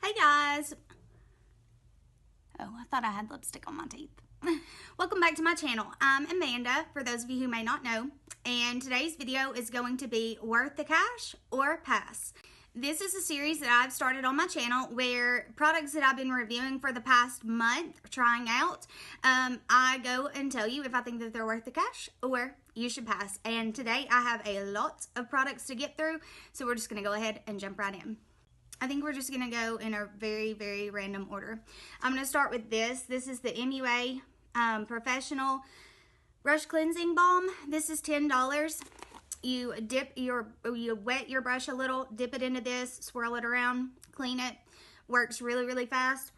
Hey guys! Oh, I thought I had lipstick on my teeth. Welcome back to my channel. I'm Amanda, for those of you who may not know, and today's video is going to be worth the cash or pass. This is a series that I've started on my channel where products that I've been reviewing for the past month, trying out, I go and tell you if I think that they're worth the cash or you should pass. And today I have a lot of products to get through, so we're just going to go ahead and jump right in. I think we're just going to go in a very random order. I'm going to start with this. This is the MUA Professional Brush Cleansing Balm. This is $10. You wet your brush a little, dip it into this, swirl it around, clean it. Works really fast.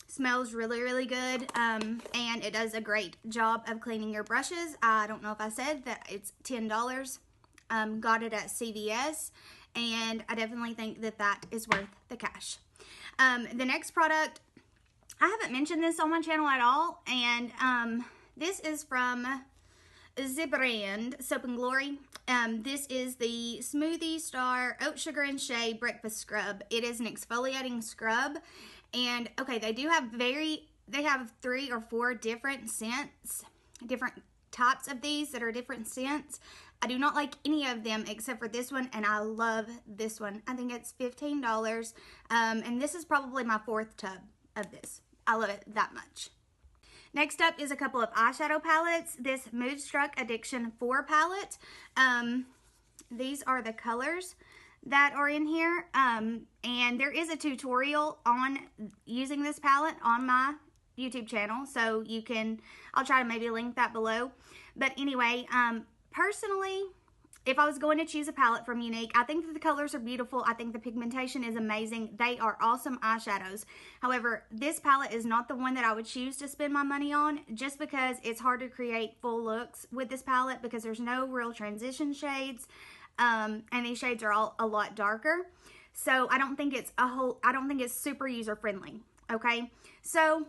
Smells really good, and it does a great job of cleaning your brushes. I don't know if I said that it's $10. Got it at CVS. And I definitely think that that is worth the cash. The next product, I haven't mentioned this on my channel at all, and this is from the brand Soap & Glory. This is the Smoothie Star Oat Sugar and Shea Breakfast Scrub. It is an exfoliating scrub, and okay, they have 3 or 4 different scents, different types of these that are different scents. I do not like any of them except for this one, and I love this one. I think it's $15, and this is probably my 4th tub of this. I love it that much. Next up is a couple of eyeshadow palettes. This Moodstruck Addiction 4 palette. These are the colors that are in here, and there is a tutorial on using this palette on my YouTube channel, so you can, I'll try to maybe link that below. But anyway, personally, if I was going to choose a palette from Younique, I think that the colors are beautiful. I think the pigmentation is amazing. They are awesome eyeshadows. However, this palette is not the one that I would choose to spend my money on, just because it's hard to create full looks with this palette because there's no real transition shades, and these shades are all a lot darker. So I don't think it's super user friendly. Okay, so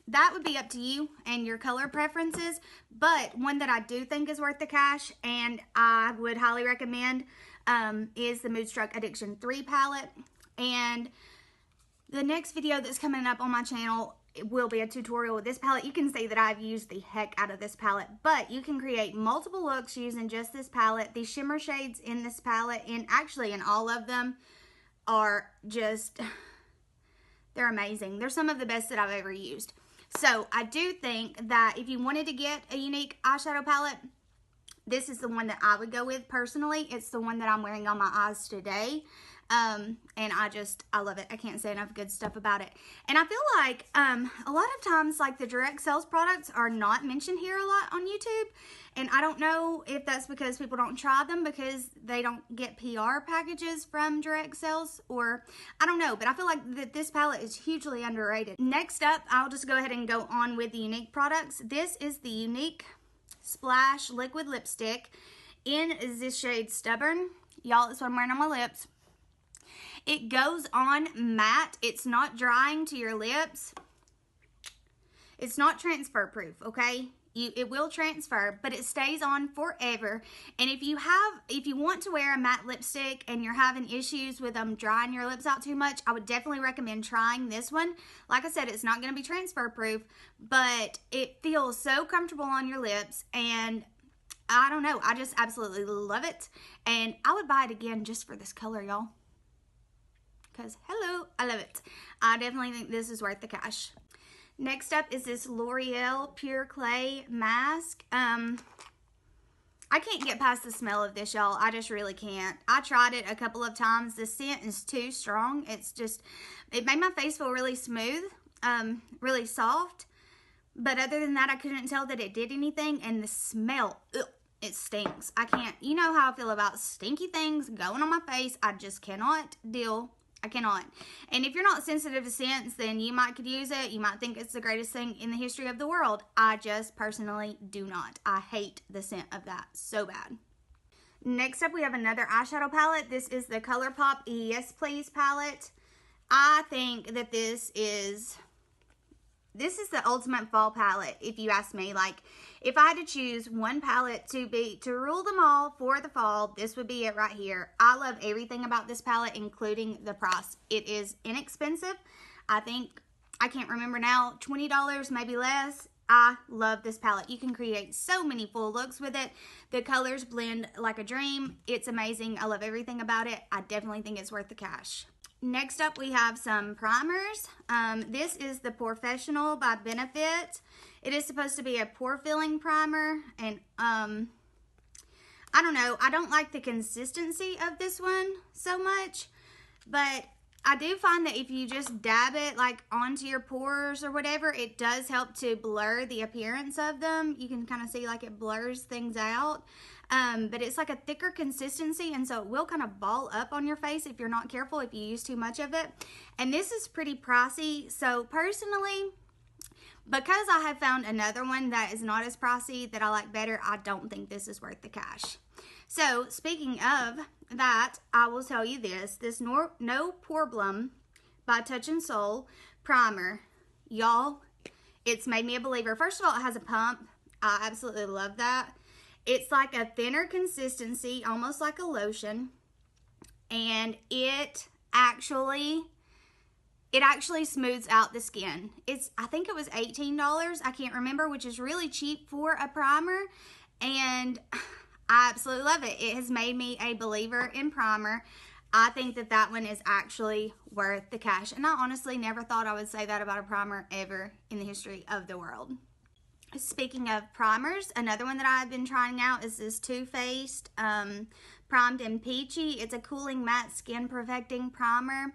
that would be up to you and your color preferences, but one that I do think is worth the cash and I would highly recommend is the Moodstruck Addiction 3 palette. And the next video that's coming up on my channel will be a tutorial with this palette. You can see that I've used the heck out of this palette, but you can create multiple looks using just this palette. The shimmer shades in this palette, and actually in all of them, are just, they're amazing. They're some of the best that I've ever used. So I do think that if you wanted to get a Younique eyeshadow palette, this is the one that I would go with personally. It's the one that I'm wearing on my eyes today. And I love it. I can't say enough good stuff about it. And I feel like a lot of times, like, the direct sales products are not mentioned here a lot on YouTube. And I don't know if that's because people don't try them because they don't get PR packages from direct sales, or I don't know. But I feel like that this palette is hugely underrated. Next up, I'll just go ahead and go on with the Younique products. This is the Younique Splash Liquid Lipstick in this shade Stubborn. Y'all, it's what I'm wearing on my lips. It goes on matte. It's not drying to your lips. It's not transfer proof, okay? It will transfer, but it stays on forever. And if you want to wear a matte lipstick and you're having issues with drying your lips out too much, I would definitely recommend trying this one. Like I said, it's not going to be transfer proof, but it feels so comfortable on your lips, and I don't know, I just absolutely love it. And I would buy it again just for this color, y'all. Because, hello, I love it. I definitely think this is worth the cash. Next up is this L'Oreal Pure Clay Mask. I can't get past the smell of this, y'all. I just really can't. I tried it a couple of times. The scent is too strong. It made my face feel really smooth, really soft. But other than that, I couldn't tell that it did anything. And the smell, ugh, it stinks. I can't, you know how I feel about stinky things going on my face. I just cannot deal. I cannot. And if you're not sensitive to scents, then you could use it. You might think it's the greatest thing in the history of the world. I just personally do not. I hate the scent of that so bad. Next up, we have another eyeshadow palette. This is the ColourPop Yes Please palette. I think that this is this is the ultimate fall palette, if you ask me. Like, if I had to choose one palette to rule them all for the fall, this would be it right here. I love everything about this palette, including the price. It is inexpensive. I think, I can't remember now, $20, maybe less. I love this palette. You can create so many full looks with it. The colors blend like a dream. It's amazing. I love everything about it. I definitely think it's worth the cash. Next up, we have some primers. This is the Porefessional by Benefit. It is supposed to be a pore filling primer, and I don't know. I don't like the consistency of this one so much, but I do find that if you just dab it like onto your pores or whatever, it does help to blur the appearance of them. You can kind of see like it blurs things out. But it's like a thicker consistency, and so it will kind of ball up on your face if you're not careful, if you use too much of it. And this is pretty pricey, so personally, because I have found another one that is not as pricey that I like better, I don't think this is worth the cash. So speaking of that, I will tell you this No Problem by Touch in Sol primer. Y'all, it's made me a believer. First of all, it has a pump. I absolutely love that. It's like a thinner consistency, almost like a lotion, and it actually smooths out the skin. I think it was $18, I can't remember, which is really cheap for a primer, and I absolutely love it. It has made me a believer in primer. I think that that one is actually worth the cash, and I honestly never thought I would say that about a primer ever in the history of the world. Speaking of primers, another one that I've been trying out is this Too Faced Primed and Peachy. It's a cooling matte skin perfecting primer.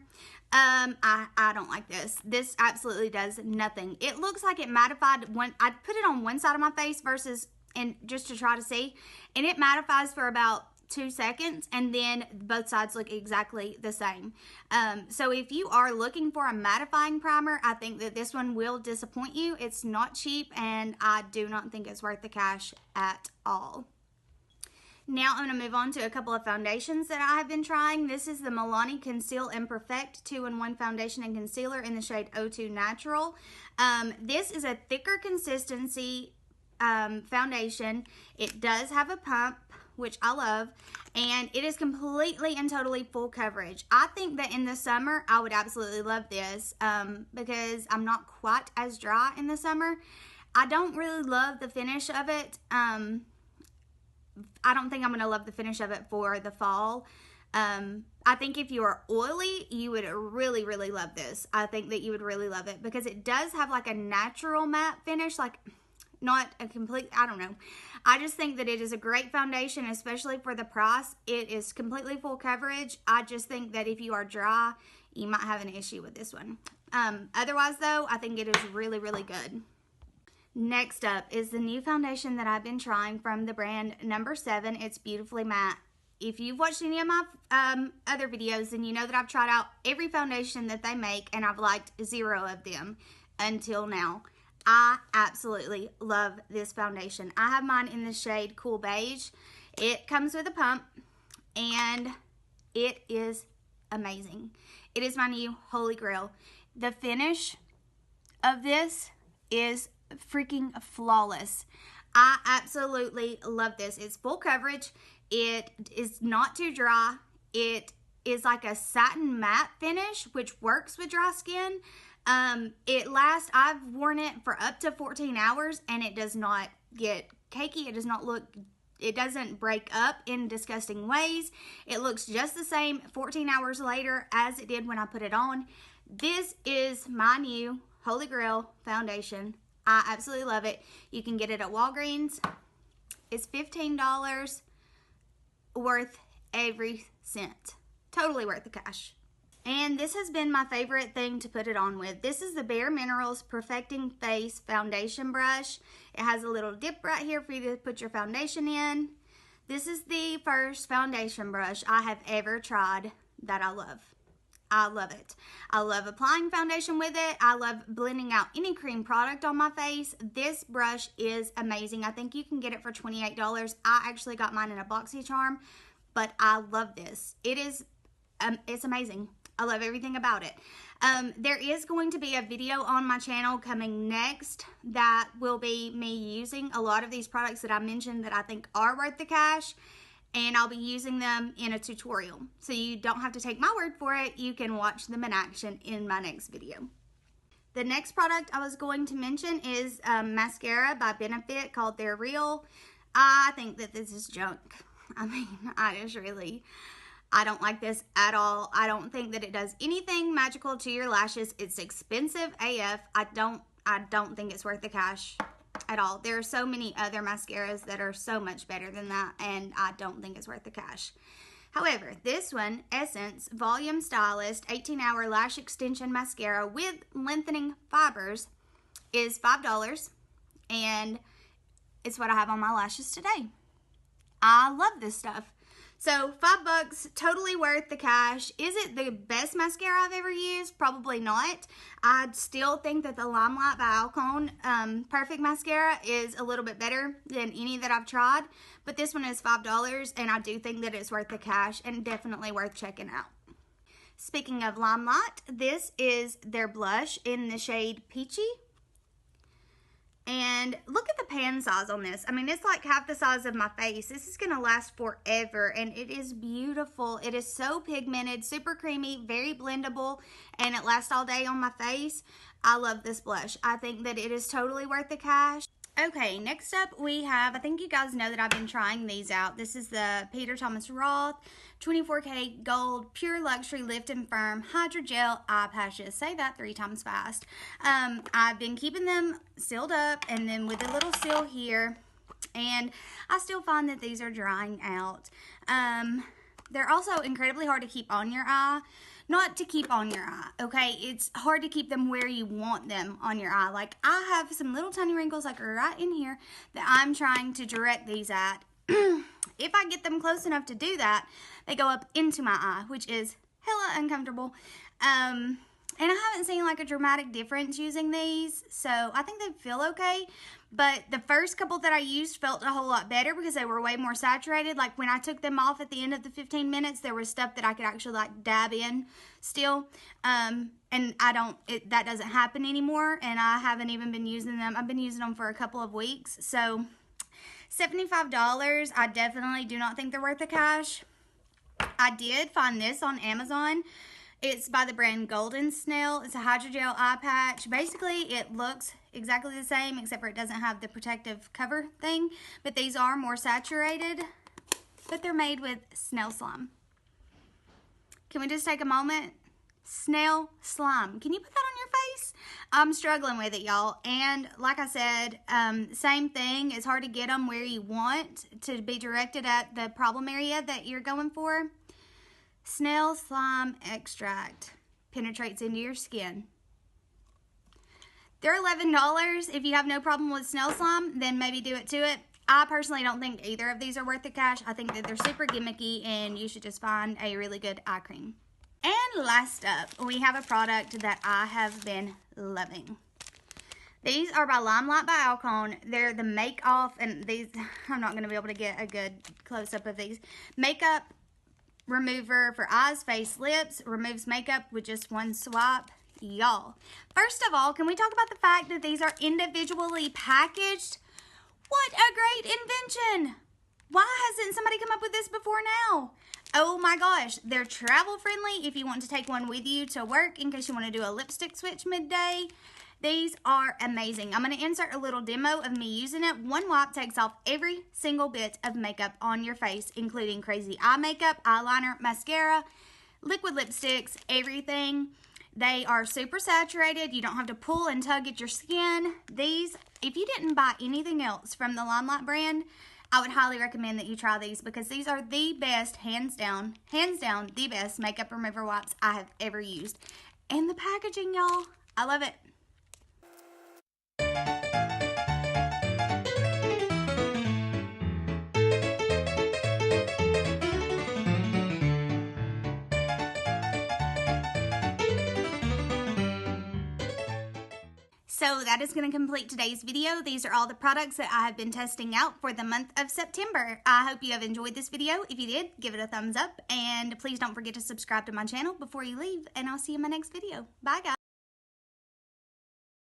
I don't like this. This absolutely does nothing. It looks like it mattified when I put it on one side of my face versus, and just to try to see, and it mattifies for about 2 seconds, and then both sides look exactly the same. So if you are looking for a mattifying primer, I think that this one will disappoint you. It's not cheap, and I do not think it's worth the cash at all. Now I'm going to move on to a couple of foundations that I have been trying. This is the Milani Conceal and Perfect 2-in-1 Foundation and Concealer in the shade 02 Natural. This is a thicker consistency foundation. It does have a pump, which I love, and it is completely and totally full coverage. I think that in the summer, I would absolutely love this because I'm not quite as dry in the summer. I don't really love the finish of it. I don't think I'm going to love the finish of it for the fall. I think if you are oily, you would really, really love this. I think that you would really love it because it does have like a natural matte finish, like not a complete, I don't know. I just think that it is a great foundation, especially for the price. It is completely full coverage. I just think that if you are dry, you might have an issue with this one. Otherwise though, I think it is really, really good. Next up is the new foundation that I've been trying from the brand No. 7. It's Beautifully Matte. If you've watched any of my other videos, then you know that I've tried out every foundation that they make, and I've liked 0 of them until now. I absolutely love this foundation. I have mine in the shade Cool Beige. It comes with a pump, and it is amazing. It is my new holy grail. The finish of this is freaking flawless. I absolutely love this. It's full coverage. It is not too dry. It is like a satin matte finish, which works with dry skin. It lasts, I've worn it for up to 14 hours and it does not get cakey. It does not look, it doesn't break up in disgusting ways. It looks just the same 14 hours later as it did when I put it on. This is my new Holy Grail foundation. I absolutely love it. You can get it at Walgreens. It's $15, worth every cent. Totally worth the cash. And this has been my favorite thing to put it on with. This is the Bare Minerals Perfecting Face Foundation Brush. It has a little dip right here for you to put your foundation in. This is the first foundation brush I have ever tried that I love. I love it. I love applying foundation with it. I love blending out any cream product on my face. This brush is amazing. I think you can get it for $28. I actually got mine in a BoxyCharm, but I love this. It is, it's amazing. I love everything about it. There is going to be a video on my channel coming next that will be me using a lot of these products that I mentioned that I think are worth the cash, and I'll be using them in a tutorial. So you don't have to take my word for it. You can watch them in action in my next video. The next product I was going to mention is mascara by Benefit called They're Real. I think that this is junk. I mean, I don't like this at all. I don't think that it does anything magical to your lashes. It's expensive AF. I don't think it's worth the cash at all. There are so many other mascaras that are so much better than that, and I don't think it's worth the cash. However, this one, Essence Volume Stylist 18-Hour Lash Extension Mascara with Lengthening Fibers, is $5, and it's what I have on my lashes today. I love this stuff. So $5, totally worth the cash. Is it the best mascara I've ever used? Probably not. I still think that the Limelight by Alcone Perfect Mascara is a little bit better than any that I've tried. But this one is $5, and I do think that it's worth the cash and definitely worth checking out. Speaking of Limelight, this is their blush in the shade Peachy. And look at the pan size on this. I mean, it's like half the size of my face. This is going to last forever, and it is beautiful. It is so pigmented, super creamy, very blendable, and it lasts all day on my face. I love this blush. I think that it is totally worth the cash. Okay, next up we have, I think you guys know that I've been trying these out. This is the Peter Thomas Roth 24K Gold Pure Luxury Lift and Firm Hydrogel Eye Patches. Say that 3 times fast. I've been keeping them sealed up and then with a little seal here, and I still find that these are drying out. They're also incredibly hard to keep on your eye. Not to keep on your eye, okay? It's hard to keep them where you want them on your eye. Like, I have some little tiny wrinkles like right in here that I'm trying to direct these at. If I get them close enough to do that, they go up into my eye, which is hella uncomfortable. And I haven't seen like a dramatic difference using these, so I think they feel okay. But the first couple that I used felt a whole lot better because they were way more saturated. Like when I took them off at the end of the 15 minutes, there was stuff that I could actually like dab in still. And that doesn't happen anymore, and I haven't even been using them. I've been using them for a couple of weeks. So $75, I definitely do not think they're worth the cash. I did find this on Amazon. It's by the brand Golden Snail. It's a hydrogel eye patch. Basically, it looks exactly the same, except for it doesn't have the protective cover thing. But these are more saturated, but they're made with snail slime. Can we just take a moment? Snail slime. Can you put that on your face? I'm struggling with it, y'all. And like I said, same thing. It's hard to get them where you want to be directed at the problem area that you're going for. Snail slime extract penetrates into your skin. They're $11. If you have no problem with snail slime, then maybe do it to it. I personally don't think either of these are worth the cash. I think that they're super gimmicky, and you should just find a really good eye cream. And last up, we have a product that I have been loving. These are by Limelight by Alcone. They're the Make Off, and these, I'm not going to be able to get a good close-up of these. Makeup remover for eyes, face, lips. Removes makeup with just one swipe. Y'all, first of all, can we talk about the fact that these are individually packaged? What a great invention! Why hasn't somebody come up with this before now? Oh my gosh, they're travel friendly if you want to take one with you to work in case you want to do a lipstick switch midday. These are amazing. I'm going to insert a little demo of me using it. One wipe takes off every single bit of makeup on your face, including crazy eye makeup, eyeliner, mascara, liquid lipsticks, everything. They are super saturated. You don't have to pull and tug at your skin. These, if you didn't buy anything else from the Limelight brand, I would highly recommend that you try these because these are the best, hands down, the best makeup remover wipes I have ever used. And the packaging, y'all, I love it. So that is going to complete today's video. These are all the products that I have been testing out for the month of September. I hope you have enjoyed this video. If you did, give it a thumbs up, and please don't forget to subscribe to my channel before you leave, and I'll see you in my next video. Bye, guys.